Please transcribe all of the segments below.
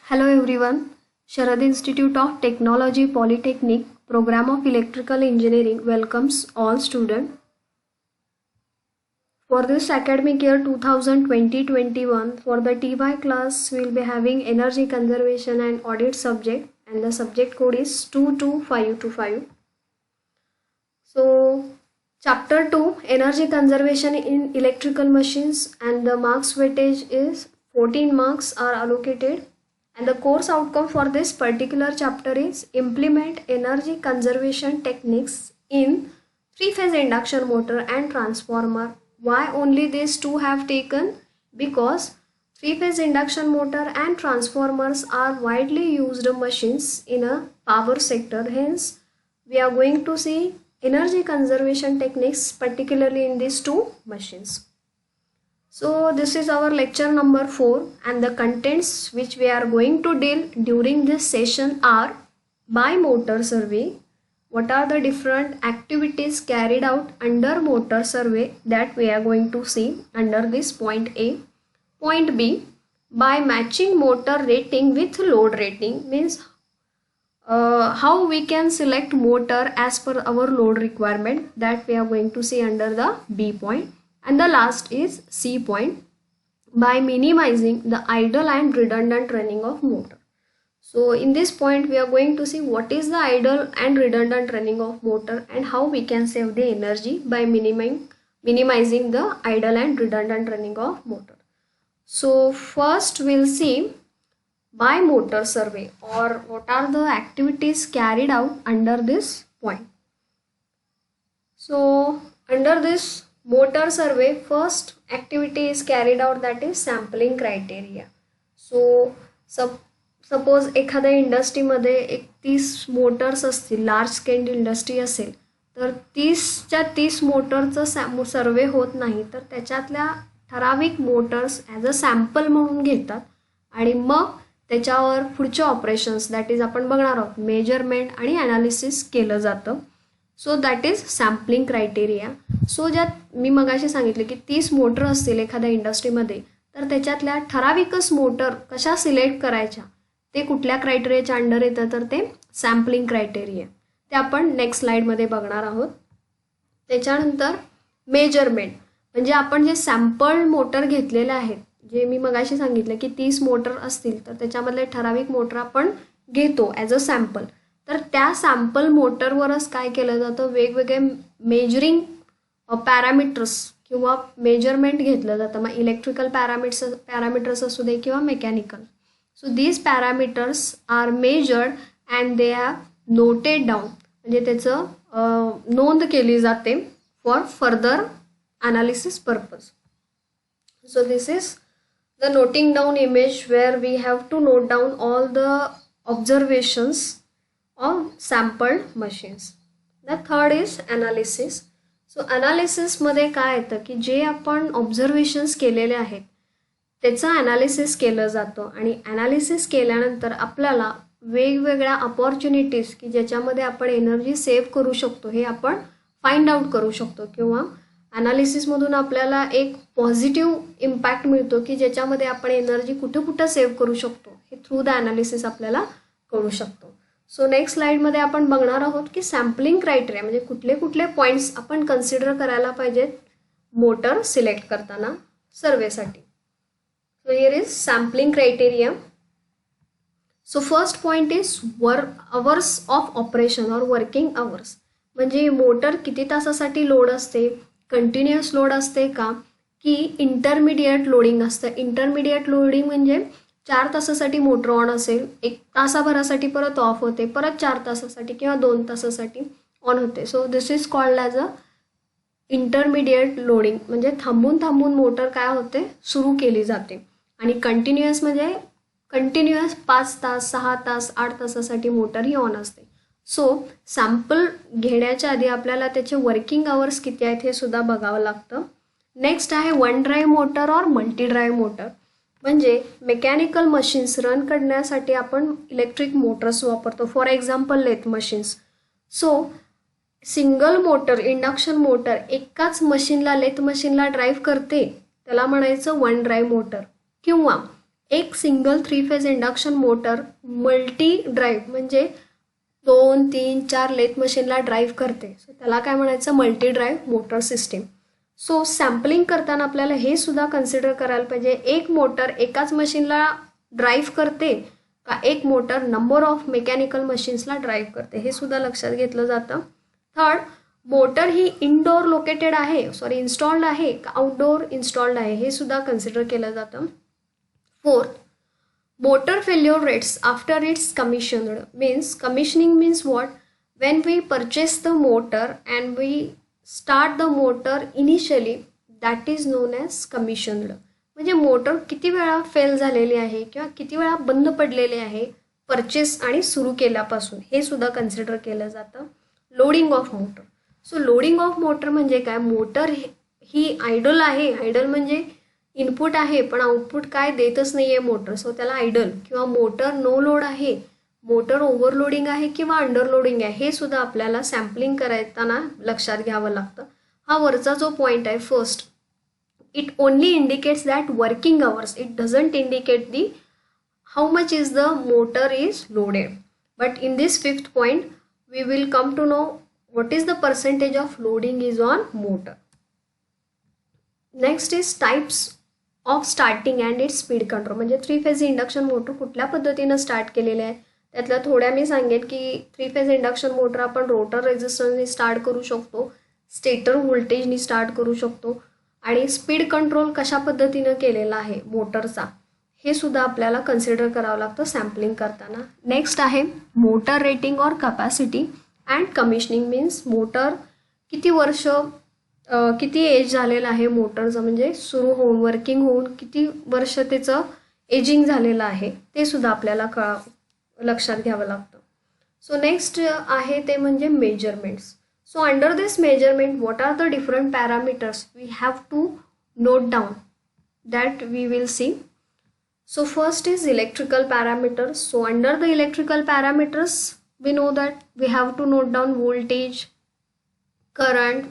Hello everyone. Sharad Institute of Technology Polytechnic Program of Electrical Engineering welcomes all students. For this academic year 2020-21, for the TY class, we will be having Energy Conservation and Audit subject, and the subject code is 22525. So, Chapter 2, Energy Conservation in Electrical Machines, and the marks weightage is 14 marks are allocated. And the course outcome for this particular chapter is implement energy conservation techniques in three-phase induction motor and transformer. Why only these two have taken? Because three-phase induction motor and transformers are widely used machines in a power sector. Hence, we are going to see energy conservation techniques particularly in these two machines. So this is our lecture number 4, and the contents which we are going to deal during this session are by motor survey. What are the different activities carried out under motor survey that we are going to see under this point A. Point B, by matching motor rating with load rating, means how we can select motor as per our load requirement, that we are going to see under the B point. And the last is C point, by minimizing the idle and redundant running of motor. So in this point we are going to see what is the idle and redundant running of motor and how we can save the energy by minimizing the idle and redundant running of motor. So first we'll see by motor survey, or what are the activities carried out under this point. So under this motor survey, first activity is carried out, that is sampling criteria. So suppose एखाद्या इंडस्ट्रीमध्ये 30 Motors असतील, large scale industry असेल, तर 30च्या 30 मोटरचं सर्वे होत नाही, तर त्याच्यातल्या ठराविक मोटर्स ॲज अ सॅम्पल म्हणून घेतात आणि मग त्याच्यावर पुढचे ऑपरेशन्स, दॅट इज आपण बघणार आहोत, मेजरमेंट आणि ॲनालिसिस केलं जातं. So that is sampling criteria. So ज्यात मी मगाशी सांगितले की 30 मोटर असतील एखाद्या इंडस्ट्रीमध्ये, तर त्याच्यातल्या ठराविकच मोटर कशा सिलेक्ट करायच्या ते कुठल्या क्रायटेरियाच्या अंडर येतं, तर ते सॅम्पलिंग क्रायटेरिया, ते आपण नेक्स्ट स्लाइडमध्ये बघणार आहोत. त्याच्यानंतर मेजरमेंट, म्हणजे आपण जे सॅम्पल मोटर घेतलेले आहेत, जे मी मगाशी सांगितलं की 30 मोटर असतील तर त्याच्यामधले ठराविक मोटर आपण घेतो ॲज अ सॅम्पल, तर त्या सॅम्पल मोटरवरच काय केलं जातं, वेगवेगळे मेजरिंग पॅरामीटर्स किंवा मेजरमेंट घेतलं जातं. मग इलेक्ट्रिकल पॅरामीटर्स असू दे किंवा mechanical. So these parameters are measured and they have noted down, म्हणजे त्याचं नोंद केली जाते for further analysis purpose. So this is the noting down image where we have to note down all the observations of sampled machines. The third is analysis. So analysis मध्ये काय येतं की जे आपण ऑब्झर्वेशन्स केलेले आहेत त्याचं ॲनालिसिस केलं जातं, आणि ॲनालिसिस केल्यानंतर आपल्याला वेगवेगळ्या अपॉर्च्युनिटीज की ज्याच्यामध्ये आपण एनर्जी सेव्ह करू शकतो हे आपण फाइंड आउट करू शकतो, किंवा ॲनालिसिसमधून आपल्याला एक पॉझिटिव्ह इम्पॅक्ट मिळतो की ज्याच्यामध्ये आपण एनर्जी कुठं कुठं सेव्ह करू शकतो हे थ्रू द ॲनालिसिस आपल्याला कळू शकतो. सो नेक्स्ट स्लाइडमध्ये आपण बघणार आहोत की सॅम्पलिंग क्रायटेरिया म्हणजे कुठले कुठले पॉईंट्स आपण कन्सिडर करायला पाहिजेत मोटर सिलेक्ट करताना सर्वेसाठी. So here is sampling criteria. So first point is hours of operation और वर्किंग अवर्स, म्हणजे मोटर किती तासासाठी लोड असते, कंटिन्युअस लोड असते का, की इंटरमिडिएट लोडिंग असतं. इंटरमिडिएट लोडिंग म्हणजे 4 तासासाठी मोटर ऑन असेल, 1 तासाभरासाठी परत ऑफ होते, परत 4 तासासाठी किंवा 2 तासासाठी ऑन होते. So this is called as a intermediate loading, म्हणजे थांबून थांबून मोटर काय होते, सुरू केली जाते. आणि कंटिन्युअस म्हणजे कंटिन्युअस 5 तास 6 तास 8 तासासाठी मोटर ही ऑन असते. सो सॅम्पल घेण्याच्या आधी आपल्याला त्याचे वर्किंग आवर्स किती आहेत हे सुद्धा बघावं लागतं. नेक्स्ट आहे वन ड्राईव्ह मोटर और मल्टी ड्राईव्ह मोटर, म्हणजे मेकॅनिकल मशीन्स रन करण्यासाठी आपण इलेक्ट्रिक मोटर्स वापरतो, for example lathe machines. So single motor induction motor एकाच मशीनला लेथ मशीनला ड्राईव्ह करते, त्याला म्हणायचं वन ड्राईव्ह मोटर. किंवा एक single 3 phase induction motor multi drive म्हणजे 2, 3, 4 लेथ मशीनला ड्राईव्ह करते. सो त्याला काय म्हणायचं, multi drive motor system. So sampling करताना आपल्याला हे सुद्धा कन्सिडर करायला पाहिजे, एक मोटर एकाच मशीनला ड्राईव्ह करते का एक मोटर नंबर ऑफ मेकॅनिकल मशीन्सला ड्राईव्ह करते, हे सुद्धा लक्षात घेतलं जातं. थर्ड, मोटर ही इनडोअर लोकेटेड आहे, इन्स्टॉल्ड आहे का आउटडोअर इन्स्टॉल्ड आहे, हे सुद्धा कन्सिडर केलं जातं. Fourth, motor failure rates after it's commissioned. Means commissioning means what? When we purchase the motor and we start the motor initially, that is known as commissioned. म्हणजे motor किती वेळा fail झालेली आहे किंवा किती वेळा बंद पडलेली आहे परचेस आणि सुरू केल्यापासून, हे सुद्धा कन्सिडर केलं जातं. Loading of motor. So loading of motor म्हणजे काय, मोटर ही आयडल आहे, आयडल म्हणजे इनपुट आहे पण आउटपुट काय देतच नाही आहे मोटर, सो त्याला आयडल. किंवा मोटर नो लोड आहे, मोटर ओव्हरलोडिंग आहे किंवा अंडरलोडिंग आहे, हे सुद्धा आपल्याला सॅम्पलिंग करताना लक्षात घ्यावं लागतं. हा वरचा जो पॉईंट आहे first, it only indicates that working hours, it doesn't indicate the how much is the motor is loaded. But in this fifth point we will come to know what is the percentage of loading is on motor. Next is types of starting and its speed control. म्हणजे 3 phase induction motor कुठल्या पद्धतीनं start केलेले आहे त्यातल्या थोड्या मी सांगेन की 3 phase induction motor आपण रोटर रेझिस्टन्सने स्टार्ट करू शकतो, स्टेटर व्होल्टेजनी स्टार्ट करू शकतो आणि स्पीड कंट्रोल कशा पद्धतीनं केलेला आहे मोटरचा हे सुद्धा आपल्याला कन्सिडर करावं लागतं सॅम्पलिंग करताना. नेक्स्ट आहे मोटर रेटिंग और capacity and commissioning. Means motor किती वर्ष किती एज झालेलं आहे मोटरचं, म्हणजे सुरू होऊन वर्किंग होऊन किती वर्ष त्याचं एजिंग झालेलं आहे ते सुद्धा आपल्याला लक्षात घ्यावं लागतं. सो नेक्स्ट आहे ते म्हणजे measurements. So under this measurement what are the different parameters we have to note down that we will see. So first is electrical parameters. So under the electrical parameters, we know that we have to note down voltage, current,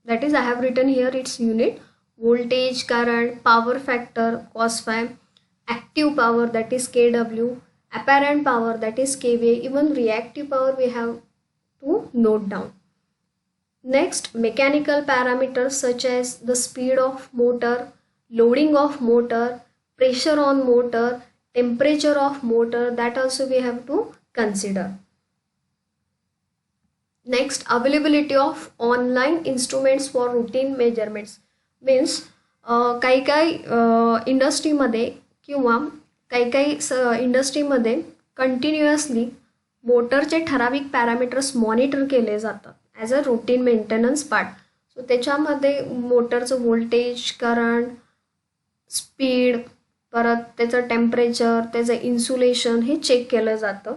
that is I have written here its unit, voltage, current, power factor, cos phi, active power that is kW, apparent power that is kVA, even reactive power we have to note down. Next, mechanical parameters such as the speed of motor, loading of motor, pressure on motor, temperature of motor, that also we have to consider. Next, availability of online instruments for routine measurements. Means काही इंडस्ट्रीमध्ये किंवा काही इंडस्ट्रीमध्ये continuously मोटरचे ठराविक parameters monitor केले जातात as a routine maintenance part. So त्याच्यामध्ये मोटरचं व्होल्टेज, करंट, स्पीड, परत त्याचं टेम्परेचर, त्याचं इन्सुलेशन हे चेक केलं जातं.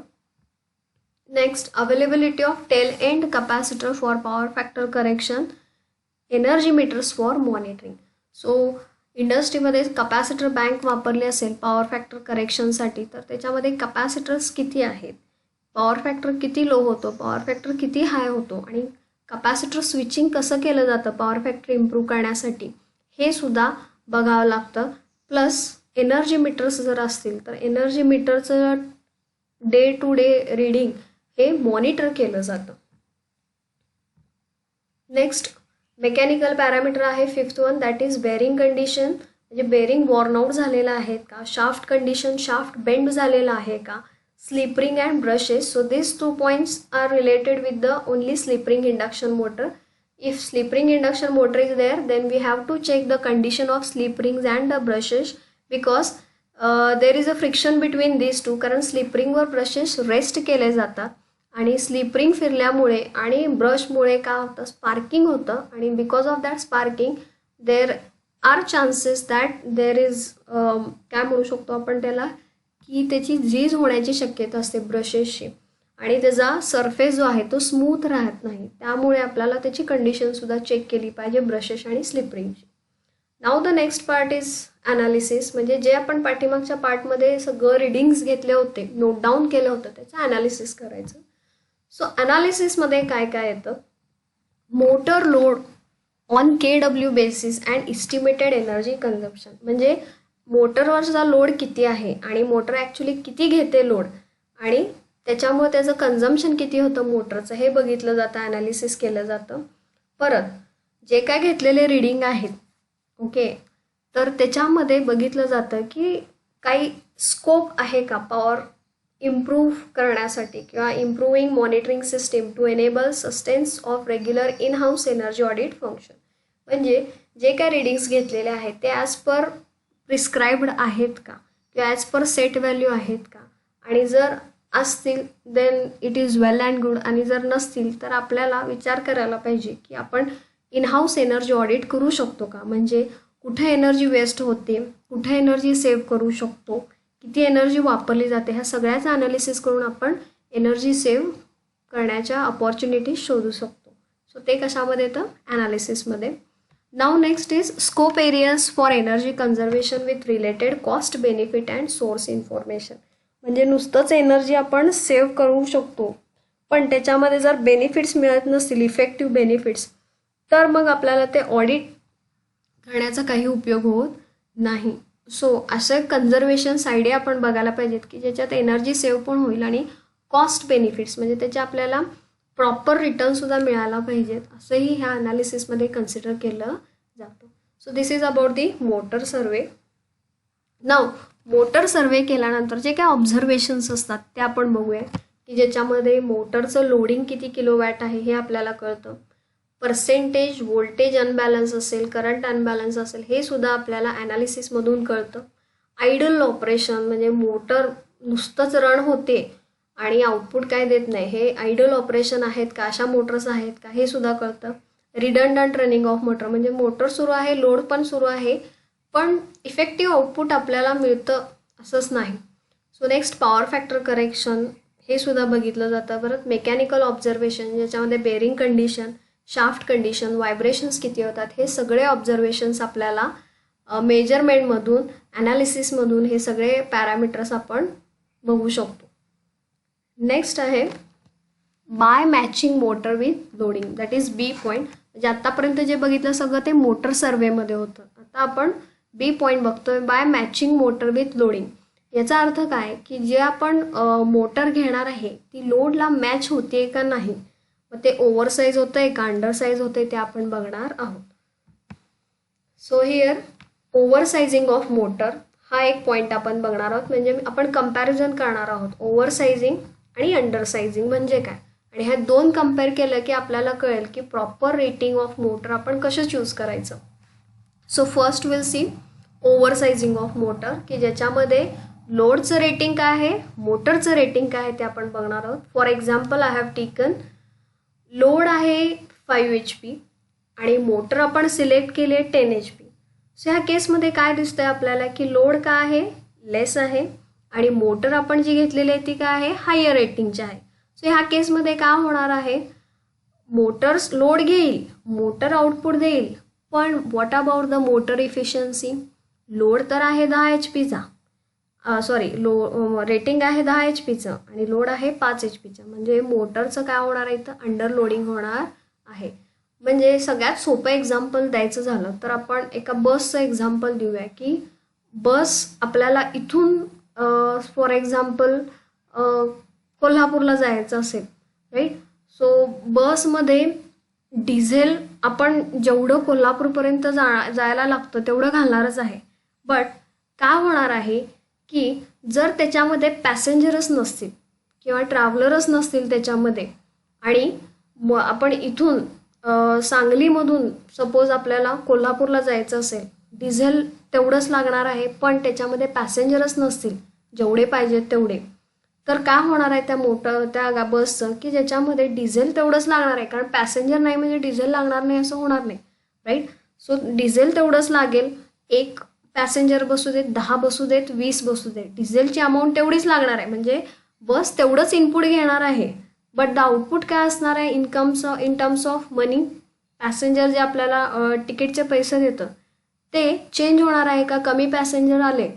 Next, availability of tail end capacitor for power factor correction, energy meters for monitoring. So इंडस्ट्रीमध्ये कॅपॅसिटर बँक वापरली असेल पॉवर फॅक्टर करेक्शनसाठी तर त्याच्यामध्ये कॅपॅसिटर्स किती आहेत, पॉवर फॅक्टर किती लो होतो, पॉवर फॅक्टर किती हाय होतो आणि कॅपॅसिटर स्विचिंग कसं केलं जातं पॉवर फॅक्टर इम्प्रूव्ह करण्यासाठी हे सुद्धा बघावं लागतं. प्लस एनर्जी मीटर्स जर असतील तर एनर्जी मीटरचं डे टू डे रीडिंग हे मॉनिटर केलं जातं. नेक्स्ट, मेकॅनिकल पॅरामीटर आहे fifth one, that is bearing condition. म्हणजे बेरिंग वॉर्न आउट झालेलं आहे का, शाफ्ट कंडिशन, शाफ्ट बेंड झालेला आहे का, slip ring and brushes. So this 2 points are related with the only slip ring induction motor. If slip ring induction motor is there, then we have to check the condition of slip rings and the brushes because there is a friction between these two. कारण slip रिंगवर brushes rest केले जातात आणि slip ring फिरल्यामुळे आणि ब्रशमुळे काय होतं, sparking होतं आणि because of that sparking there are chances that there is काय म्हणू शकतो आपण त्याला की त्याची झीज होण्याची शक्यता असते ब्रशेसची आणि त्याचा सरफेस जो आहे तो स्मूथ राहत नाही. त्यामुळे आपल्याला त्याची कंडिशनसुद्धा चेक केली पाहिजे ब्रशेस आणि स्लिप रिंगची. Now the next part is analysis. म्हणजे जे आपण पाठीमागच्या पार्टमध्ये सगळं रिडिंग्स घेतले होते, नोट डाऊन केलं होतं, त्याचं ॲनालिसिस करायचं. सो ॲनालिसिसमध्ये काय काय येतं, motor load on KW basis and estimated energy consumption. म्हणजे मोटरवरचा लोड किती आहे आणि मोटर ॲक्च्युली किती घेते लोड आणि त्याच्यामुळे त्याचं कन्झम्पशन किती होतं मोटरचं हे बघितलं जातं, ॲनालिसिस केलं जातं. परत जे काय घेतलेले रीडिंग आहेत ओके, तर त्याच्यामध्ये बघितलं जातं की काही स्कोप आहे का पॉवर इम्प्रूव्ह करण्यासाठी किंवा improving monitoring system to enable sustains of regular in house energy audit function. म्हणजे जे काय रीडिंग्स घेतलेले आहेत ते ॲज पर प्रिस्क्राईब्ड आहेत का किंवा ॲज पर सेट व्हॅल्यू आहेत का, आणि जर असतील then it is well and good, आणि जर नसतील तर आपल्याला विचार करायला पाहिजे की आपण इन हाऊस एनर्जी ऑडिट करू शकतो का, म्हणजे कुठे एनर्जी वेस्ट होते, कुठे एनर्जी सेव्ह करू शकतो, किती एनर्जी वापरली जाते, ह्या सगळ्याचं ॲनालिसिस करून आपण एनर्जी सेव्ह करण्याच्या अपॉर्च्युनिटीज शोधू शकतो. सो ते कशामध्ये येतं, ॲनालिसिसमध्ये. Now next is scope areas for energy conservation with related cost benefit and source information. म्हणजे नुसतंच एनर्जी आपण सेव्ह करू शकतो पण त्याच्यामध्ये जर बेनिफिट्स मिळत नसतील, इफेक्टिव्ह बेनिफिट्स, तर मग आपल्याला ते ऑडिट करण्याचा काही उपयोग होत नाही. सो असे कन्झर्वेशन्स आयडिया आपण बघायला पाहिजेत की ज्याच्यात एनर्जी सेव्ह पण होईल आणि कॉस्ट बेनिफिट्स म्हणजे त्याचे आपल्याला प्रॉपर रिटर्नसुद्धा मिळायला पाहिजेत, असंही ह्या ॲनालिसिसमध्ये कन्सिडर केलं जातं. So this is about the motor survey. Now motor survey केल्यानंतर जे काय ऑब्झर्वेशन्स असतात ते आपण बघूया की ज्याच्यामध्ये मोटरचं लोडिंग किती किलोवॅट आहे हे आपल्याला कळतं, पर्सेंटेज व्होल्टेज अनबॅलन्स असेल, करंट अनबॅलन्स असेल, हे सुद्धा आपल्याला ॲनालिसिसमधून कळतं. आयडल ऑपरेशन म्हणजे मोटर नुसतंच रन होते आणि आउटपुट काय देत नाही, हे आयडल ऑपरेशन आहेत का, अशा मोटर्स आहेत का, हे सुद्धा कळतं. रिडंडंट रनिंग ऑफ मोटर म्हणजे मोटर सुरू आहे, लोड पण सुरू आहे, पण इफेक्टिव्ह आउटपुट आपल्याला मिळतं असंच नाही. So next power factor correction हे सुद्धा बघितलं जातं. परत मेकॅनिकल ऑब्झर्वेशन ज्याच्यामध्ये bearing condition, shaft condition, vibrations किती होतात, हे सगळे ऑब्झर्वेशन्स आपल्याला मेजरमेंटमधून, ॲनालिसिसमधून हे सगळे पॅरामीटर्स आपण बघू शकतो. नेक्स्ट आहे by matching motor with loading, that is B point. म्हणजे आत्तापर्यंत जे बघितलं सगळं ते मोटर सर्वेमध्ये होतं, आता आपण बी पॉईंट बघतोय, by matching motor with loading. याचा अर्थ काय की जे आपण मोटर घेणार आहे ती लोडला मॅच होते का नाही, मग ते ओव्हरसाईज होतं आहे का अंडरसाईज होतं आहे ते आपण बघणार आहोत. सो हिअर ओव्हरसाइजिंग ऑफ मोटर हा एक पॉईंट आपण बघणार आहोत, म्हणजे आपण कंपॅरिझन करणार आहोत ओव्हरसाइजिंग आणि अंडरसाइजिंग म्हणजे काय, आणि ह्या दोन कम्पेअर केलं की आपल्याला कळेल की प्रॉपर रेटिंग ऑफ मोटर आपण कसं चूज करायचं. So first we'll see oversizing of motor की ज्याच्यामध्ये लोडचं रेटिंग काय आहे, मोटरचं रेटिंग काय आहे ते आपण बघणार आहोत. For example I have taken load आहे 5 HP आणि मोटर आपण सिलेक्ट केले 10 HP. सो ह्या केसमध्ये काय दिसतंय आपल्याला की लोड काय आहे, लेस आहे, आणि मोटर आपण जी घेतलेली आहे ती काय आहे, हायर रेटिंगची आहे. सो ह्या केसमध्ये काय होणार आहे, मोटर्स लोड घेईल, मोटर आउटपुट देईल, पण what about the motor efficiency. Load तर आहे 10 HPचा, रेटिंग आहे 10 HPचं आणि लोड आहे 5 HPचं, म्हणजे मोटरचं काय होणार आहे तर अंडर लोडिंग होणार आहे. म्हणजे सगळ्यात सोपं एक्झाम्पल द्यायचं झालं तर आपण एका बसचं एक्झाम्पल देऊया की बस आपल्याला इथून फॉर एक्झाम्पल कोल्हापूरला जायचं असेल, राईट. सो बसमध्ये डिझेल आपण जेवढं कोल्हापूरपर्यंत जायला लागतं तेवढं घालणारच आहे, बट काय होणार आहे की जर त्याच्यामध्ये पॅसेंजरच नसतील किंवा ट्रॅव्हलरच नसतील त्याच्यामध्ये, आणि आपण इथून सांगलीमधून सपोज आपल्याला कोल्हापूरला जायचं असेल, डिझेल तेवढंच लागणार आहे पण त्याच्यामध्ये पॅसेंजरच नसतील जेवढे पाहिजेत तेवढे, तर काय होणार आहे त्या बसचं की ज्याच्यामध्ये डिझेल तेवढंच लागणार आहे, कारण पॅसेंजर नाही म्हणजे डिझेल लागणार नाही असं होणार नाही, राईट. सो डिझेल तेवढंच लागेल, एक पॅसेंजर बसू देत, 10 बसू देत, 20 बसू देत, डिझेलची अमाऊंट तेवढीच लागणार आहे, म्हणजे बस तेवढंच इनपुट घेणार आहे, बट द आउटपुट काय असणार आहे in terms of money. Passenger जे आपल्याला तिकीटचे पैसे देतं ते चेंज होणार आहे का, कमी पॅसेंजर आले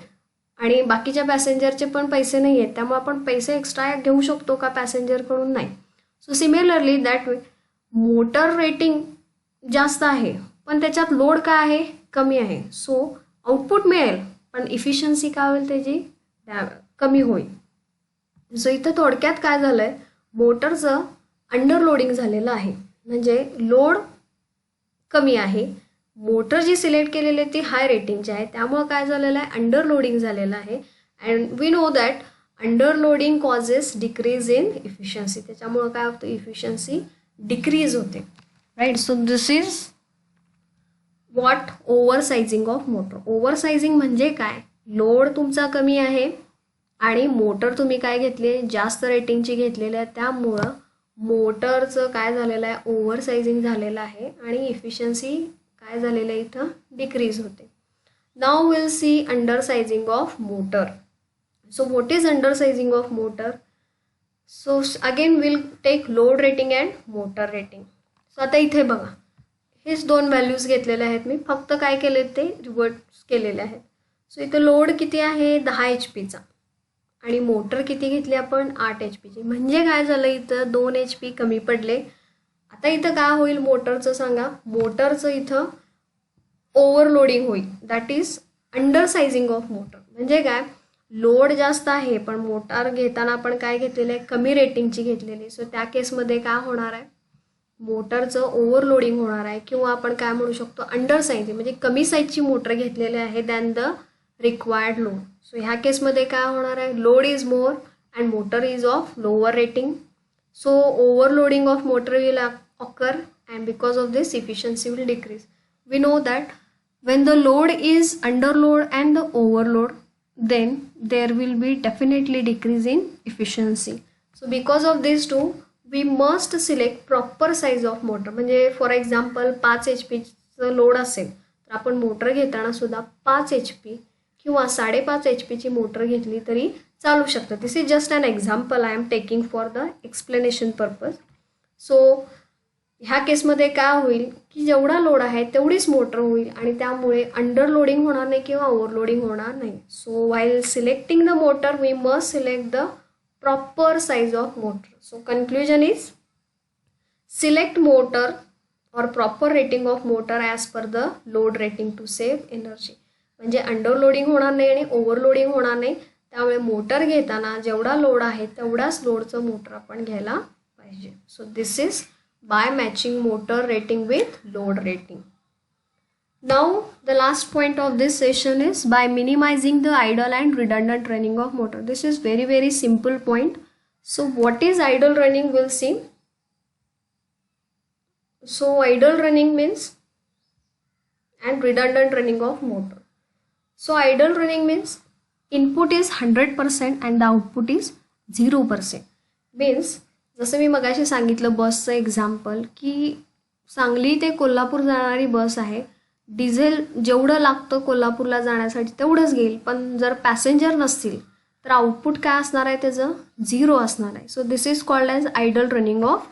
आणि बाकीच्या पॅसेंजरचे पण पैसे नाही आहेत त्यामुळे आपण पैसे एक्स्ट्रा घेऊ शकतो का पॅसेंजरकडून, नाही. So similarly that way motor rating जास्त आहे पण त्याच्यात लोड काय आहे, कमी आहे, सो आउटपुट मिळेल पण इफिशियन्सी काय होईल त्याची कमी होईल. सो इथं थोडक्यात काय झालं आहे, मोटरचं अंडरलोडिंग झालेलं आहे, म्हणजे लोड कमी आहे. मोटर जी सिलेक्ट केलेली आहे ती हाय रेटिंगची आहे, त्यामुळे काय झालेलं आहे, अंडरलोडिंग झालेलं आहे. And we know that underloading causes decrease in efficiency. त्याच्यामुळे काय होतं, इफिशियन्सी डिक्रीज होते, right. So this is what oversizing of motor. Oversizing म्हणजे काय, लोड तुमचा कमी आहे आणि मोटर तुम्ही काय घेतली, जास्त रेटिंगची घेतलेली आहे, त्यामुळं मोटरचं काय झालेलं आहे, ओव्हरसाइजिंग झालेलं आहे आणि इफिशियन्सी काय झालेलं आहे इथं, डिक्रीज होते. Now we'll see undersizing of motor. So what is undersizing of motor. So again we'll take load rating and motor rating. So आता इथे बघा, हेच दोन व्हॅल्यूज घेतलेले आहेत मी, फक्त काय केले ते रिव्हर्स केलेले आहेत. सो इथं लोड किती आहे, 10 HP आणि मोटर किती घेतली आपण, 8 HP. म्हणजे काय झालं, इथं 2 HP कमी पडले. आता इथं काय होईल मोटरचं सांगा, मोटरचं इथं ओव्हरलोडिंग होईल, that is undersizing of motor. म्हणजे काय, लोड जास्त आहे पण मोटार घेताना आपण काय घेतलेलं आहे, कमी रेटिंगची घेतलेली. सो त्या केसमध्ये काय होणार आहे, मोटरचं ओव्हरलोडिंग होणार आहे, किंवा आपण काय म्हणू शकतो, अंडरसाइजिंग म्हणजे कमी साईजची मोटर घेतलेली आहे than the required load. So ह्या केसमध्ये काय होणार आहे, load is more and motor is of lower rating. So overloading of motor will occur and because of this efficiency will decrease. We know that when the load is underload and the overload, then there will be definitely decrease in efficiency. So because of these two, we must select proper size of motor. म्हणजे for example 5 HP load असेल तर आपण motor घेताना सुद्धा 5 HP किंवा 5.5 HP motor घेतली तरी चालू शकतं. This is just an example I am taking for the explanation purpose. So ह्या केसमध्ये काय होईल की जेवढा लोड आहे तेवढीच मोटर होईल आणि त्यामुळे अंडरलोडिंग होणार नाही किंवा ओव्हरलोडिंग होणार नाही. So while selecting the motor we must select the proper size of motor. So conclusion is select motor or proper rating of motor as per the load rating to save energy. म्हणजे underloading होणार नाही आणि overloading होणार नाही, त्यामुळे motor घेताना जेवढा load आहे तेवढाच लोडचं मोटर आपण घ्यायला पाहिजे. So this is by matching motor rating with load rating. Now the last point of this session is by minimizing the idle and redundant running of motor. This is very simple point. So what is idle running, we'll see. So idle running means and redundant running of motor. So idle running means input is 100% and the output is 0%. Means जसं मी मगाशी सांगितलं बसचं example, की सांगली ते कोल्हापूर जाणारी बस आहे, diesel जेवढं लागतं कोल्हापूरला जाण्यासाठी तेवढंच घेईल, पण जर पॅसेंजर नसतील तर आउटपुट काय असणार आहे, त्याचं 0 असणार आहे. So this is called as idle running of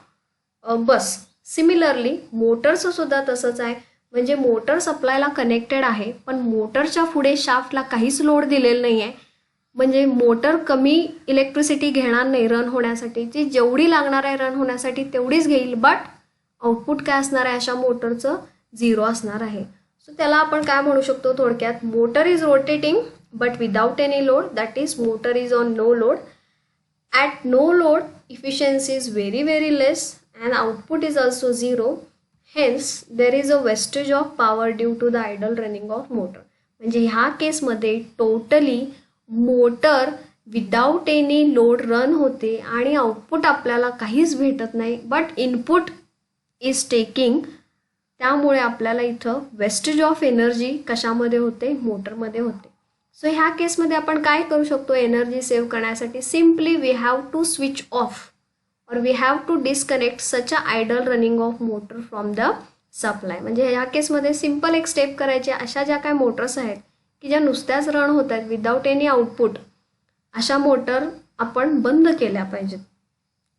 bus. Similarly मोटरचं सुद्धा तसंच आहे, म्हणजे मोटर सप्लायला कनेक्टेड आहे पण मोटरच्या पुढे शाफ्टला काहीच लोड दिलेलं नाही आहे, म्हणजे मोटर कमी इलेक्ट्रिसिटी घेणार नाही रन होण्यासाठी, जी जेवढी लागणार आहे रन होण्यासाठी तेवढीच घेईल, बट आउटपुट काय असणार आहे अशा मोटरचं 0 असणार आहे. सो त्याला आपण काय म्हणू शकतो थोडक्यात, motor is rotating but without any load, that is motor is on no load. At no load efficiency is very less and output is also 0. Hence there is a wastage of power due to the idle running of motor. म्हणजे ह्या केसमध्ये totally motor without any load run होते आणि output आपल्याला काहीच भेटत नाही, but input is taking. त्यामुळे आपल्याला इथं वेस्टेज ऑफ एनर्जी कशामध्ये होते, मोटरमध्ये होते. सो ह्या केसमध्ये आपण काय करू शकतो एनर्जी सेव्ह करण्यासाठी, simply we have to switch off or we have to disconnect such a idle running of motor from the supply. म्हणजे ह्या केसमध्ये सिम्पल एक स्टेप करायचे, अशा ज्या काय मोटर्स आहेत की ज्या नुसत्याच रन होत आहेत विदाउट एनी आउटपुट, अशा मोटर आपण बंद केल्या पाहिजेत.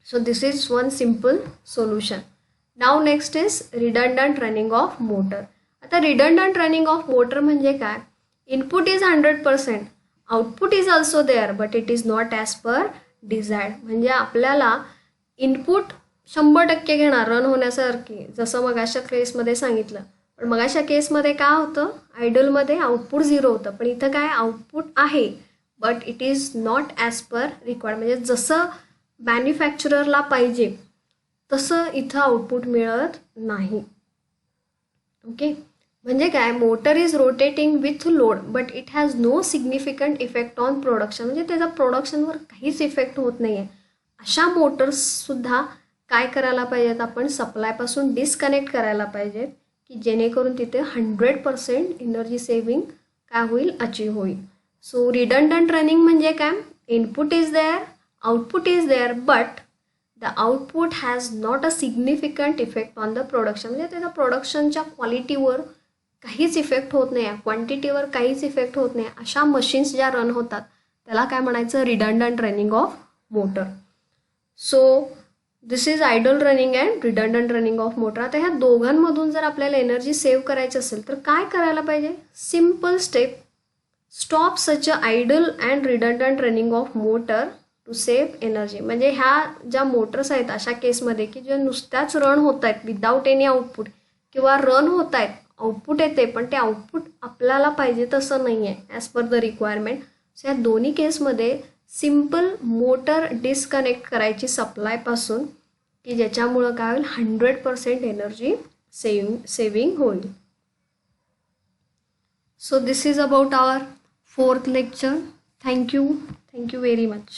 So this is one simple solution. Now next is redundant running of motor. आता रिडंडंट रनिंग ऑफ मोटर म्हणजे काय, input is 100%, output is also there but it is not as per desired. म्हणजे आपल्याला input 100% घेणार run होण्यासारखी, जसं मग अशा केसमध्ये सांगितलं, पण मग अशा केसमध्ये काय होतं, आयडलमध्ये आउटपुट 0 होतं, पण इथं काय आउटपुट आहे but it is not as per required, म्हणजे जसं मॅन्युफॅक्चररला पाहिजे तसं इथं आउटपुट मिळत नाही. ओके, म्हणजे काय, motor is rotating with load but it has no significant effect on production, म्हणजे त्याचा प्रोडक्शनवर काहीच इफेक्ट होत नाही आहे. अशा मोटर्ससुद्धा काय करायला पाहिजेत, आपण सप्लायपासून डिस्कनेक्ट करायला पाहिजेत की जेणेकरून तिथे 100% एनर्जी सेव्हिंग काय होईल, अचीव होईल. सो रिडंडंट रनिंग म्हणजे काय, input is there, output is there, but the output has not a significant effect on the production, म्हणजे त्याच्या प्रोडक्शनच्या क्वालिटीवर काहीच इफेक्ट होत नाही आहे, क्वांटिटीवर काहीच इफेक्ट होत नाही. अशा मशीन्स ज्या रन होतात त्याला काय म्हणायचं, redundant running of motor. So this is idle running and redundant running of motor. आता ह्या दोघांमधून जर आपल्याला एनर्जी सेव्ह करायची असेल तर काय करायला पाहिजे, simple step, stop such a idle and redundant running of motor to save energy. म्हणजे ह्या ज्या मोटर्स आहेत अशा केसमध्ये की ज्या नुसत्याच रन होत आहेत विदाऊट एनी आउटपुट, किंवा रन होत आहेत, आउटपुट येते पण ते आउटपुट आपल्याला पाहिजे तसं नाही आहे as per the requirement. So या दोन्ही केसमध्ये सिम्पल मोटर डिस्कनेक्ट करायची सप्लायपासून की ज्याच्यामुळं काय होईल, 100% एनर्जी सेविंग होईल. So this is about our 4th lecture. Thank you very much.